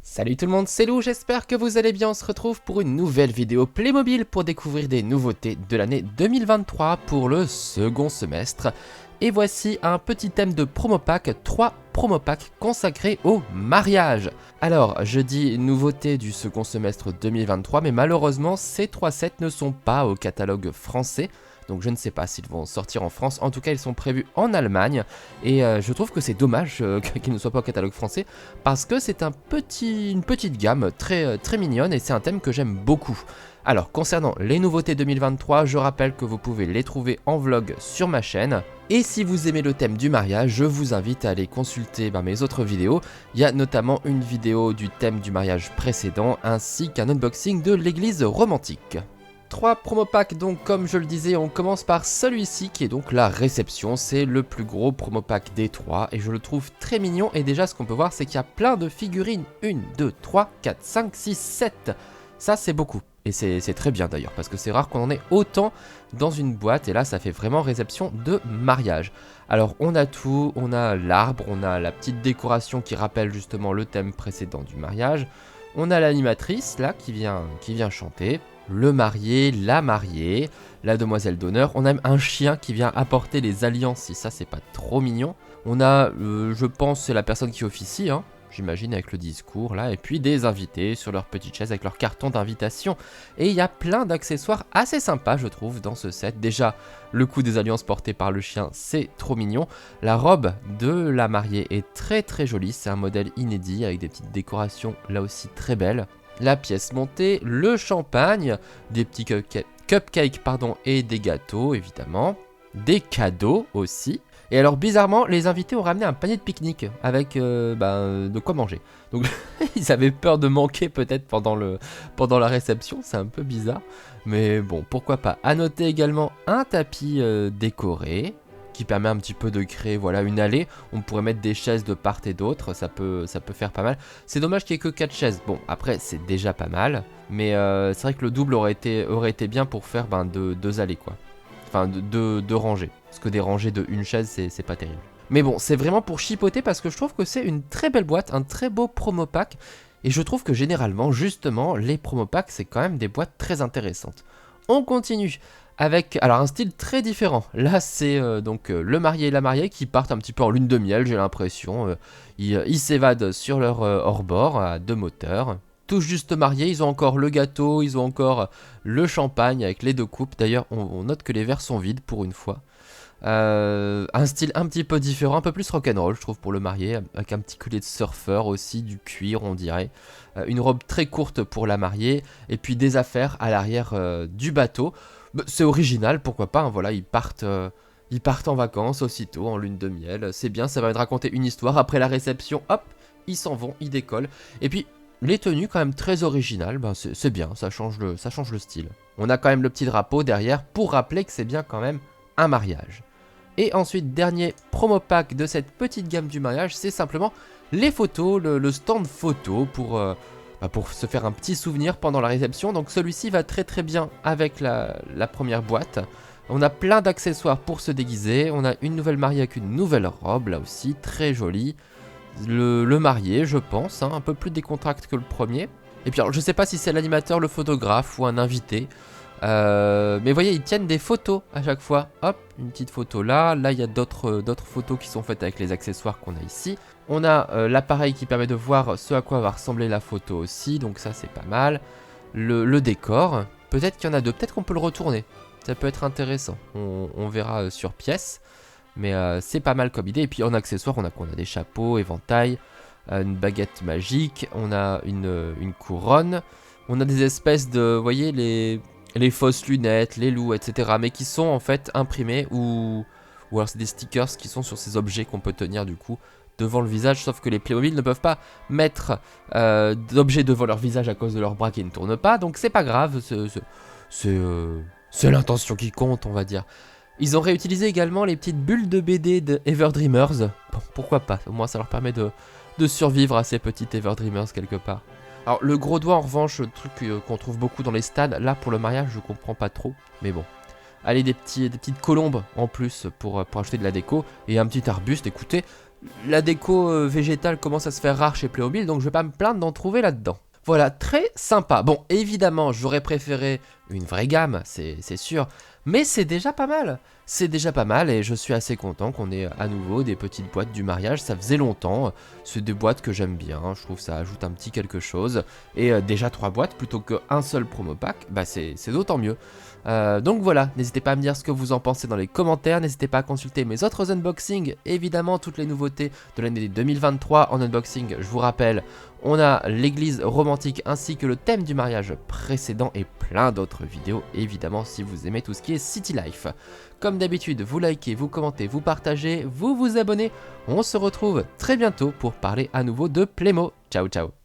Salut tout le monde, c'est Lou, j'espère que vous allez bien. On se retrouve pour une nouvelle vidéo Playmobil pour découvrir des nouveautés de l'année 2023 pour le second semestre. Et voici un petit thème de promo pack, 3 promo packs consacrés au mariage. Alors, je dis nouveautés du second semestre 2023, mais malheureusement, ces 3 sets ne sont pas au catalogue français. Donc je ne sais pas s'ils vont sortir en France, en tout cas ils sont prévus en Allemagne. Et je trouve que c'est dommage qu'ils ne soient pas au catalogue français, parce que c'est une petite gamme très mignonne et c'est un thème que j'aime beaucoup. Alors concernant les nouveautés 2023, je rappelle que vous pouvez les trouver en vlog sur ma chaîne. Et si vous aimez le thème du mariage, je vous invite à aller consulter mes autres vidéos. Il y a notamment une vidéo du thème du mariage précédent, ainsi qu'un unboxing de l'église romantique. 3 promo packs, donc comme je le disais, on commence par celui-ci qui est donc la réception. C'est le plus gros promo pack des 3 et je le trouve très mignon. Et déjà ce qu'on peut voir, c'est qu'il y a plein de figurines. 1, 2, 3, 4, 5, 6, 7. Ça c'est beaucoup. Et c'est très bien d'ailleurs, parce que c'est rare qu'on en ait autant dans une boîte. Et là ça fait vraiment réception de mariage. Alors on a tout, on a l'arbre, on a la petite décoration qui rappelle justement le thème précédent du mariage. On a l'animatrice là qui vient chanter. Le marié, la mariée, la demoiselle d'honneur. On a même un chien qui vient apporter les alliances, et ça c'est pas trop mignon. On a, je pense, c'est la personne qui officie, hein, j'imagine, avec le discours là. Et puis des invités sur leur petite chaise avec leur carton d'invitation. Et il y a plein d'accessoires assez sympas, je trouve, dans ce set. Déjà, le coup des alliances porté par le chien, c'est trop mignon. La robe de la mariée est très jolie, c'est un modèle inédit avec des petites décorations là aussi très belles. La pièce montée, le champagne, des petits cupcakes et des gâteaux évidemment, des cadeaux aussi. Et alors bizarrement, les invités ont ramené un panier de pique-nique avec de quoi manger. Donc ils avaient peur de manquer peut-être pendant la réception, c'est un peu bizarre. Mais bon, pourquoi pas. À noter également un tapis décoré, qui permet un petit peu de créer une allée. On pourrait mettre des chaises de part et d'autre, ça peut faire pas mal. C'est dommage qu'il n'y ait que 4 chaises. Bon, après c'est déjà pas mal, mais c'est vrai que le double aurait été bien pour faire deux allées quoi. Enfin deux rangées, parce que des rangées de une chaise c'est pas terrible. Mais bon, c'est vraiment pour chipoter parce que je trouve que c'est une très belle boîte, un très beau promo pack. Et je trouve que généralement, justement, les promo packs c'est quand même des boîtes très intéressantes. On continue avec alors un style très différent. Là c'est le marié et la mariée qui partent un petit peu en lune de miel, j'ai l'impression. Ils s'évadent sur leur hors-bord à 2 moteurs. Tous juste mariés, ils ont encore le gâteau, ils ont encore le champagne avec les 2 coupes. D'ailleurs on note que les verres sont vides pour une fois. Un style un petit peu différent, un peu plus rock'n'roll je trouve pour le marié, avec un petit collier de surfeur aussi, du cuir on dirait. Une robe très courte pour la mariée, et puis des affaires à l'arrière du bateau. C'est original, pourquoi pas, hein, voilà, ils partent en vacances aussitôt, en lune de miel, c'est bien, ça va te raconter une histoire, après la réception, hop, ils s'en vont, ils décollent, et puis les tenues quand même très originales, c'est bien, ça change le style. On a quand même le petit drapeau derrière, pour rappeler que c'est bien quand même un mariage. Et ensuite, dernier promo pack de cette petite gamme du mariage, c'est simplement les photos, le stand photo pour se faire un petit souvenir pendant la réception. Donc celui-ci va très bien avec la première boîte. On a plein d'accessoires pour se déguiser. On a une nouvelle mariée avec une nouvelle robe, là aussi, très jolie. Le marié, je pense, hein, un peu plus décontracté que le premier. Et puis alors, je sais pas si c'est l'animateur, le photographe ou un invité. Mais vous voyez, ils tiennent des photos à chaque fois. Hop, une petite photo là. Là, il y a d'autres photos qui sont faites avec les accessoires qu'on a ici. On a l'appareil qui permet de voir ce à quoi va ressembler la photo aussi. Donc ça, c'est pas mal. Le décor. Peut-être qu'il y en a 2. Peut-être qu'on peut le retourner. Ça peut être intéressant. On verra sur pièce. Mais c'est pas mal comme idée. Et puis en accessoires, on a des chapeaux, éventails, une baguette magique. On a une couronne. On a des espèces de... Vous voyez, les fausses lunettes, les loups, etc. Mais qui sont en fait imprimés ou alors c'est des stickers qui sont sur ces objets qu'on peut tenir du coup devant le visage. Sauf que les Playmobil ne peuvent pas mettre d'objets devant leur visage à cause de leurs bras qui ne tournent pas. Donc c'est pas grave, c'est l'intention qui compte, on va dire. Ils ont réutilisé également les petites bulles de BD de Everdreamers. Bon, pourquoi pas, au moins ça leur permet de survivre à ces petites Everdreamers quelque part. Alors le gros doigt en revanche, le truc qu'on trouve beaucoup dans les stades, là pour le mariage je comprends pas trop, mais bon. Allez, des petites colombes en plus pour ajouter de la déco, et un petit arbuste, écoutez, la déco végétale commence à se faire rare chez Playmobil, donc je vais pas me plaindre d'en trouver là-dedans. Voilà, très sympa. Bon, évidemment, j'aurais préféré une vraie gamme, c'est sûr, mais c'est déjà pas mal. C'est déjà pas mal et je suis assez content qu'on ait à nouveau des petites boîtes du mariage, ça faisait longtemps. C'est des boîtes que j'aime bien, je trouve que ça ajoute un petit quelque chose. Et déjà 3 boîtes plutôt qu'un seul promo pack, bah c'est d'autant mieux. Donc voilà, n'hésitez pas à me dire ce que vous en pensez dans les commentaires, n'hésitez pas à consulter mes autres unboxings, évidemment toutes les nouveautés de l'année 2023 en unboxing, je vous rappelle, on a l'église romantique ainsi que le thème du mariage précédent et plein d'autres vidéos, évidemment si vous aimez tout ce qui est City Life. Comme d'habitude, vous likez, vous commentez, vous partagez, vous vous abonnez, on se retrouve très bientôt pour parler à nouveau de Playmo. Ciao ciao.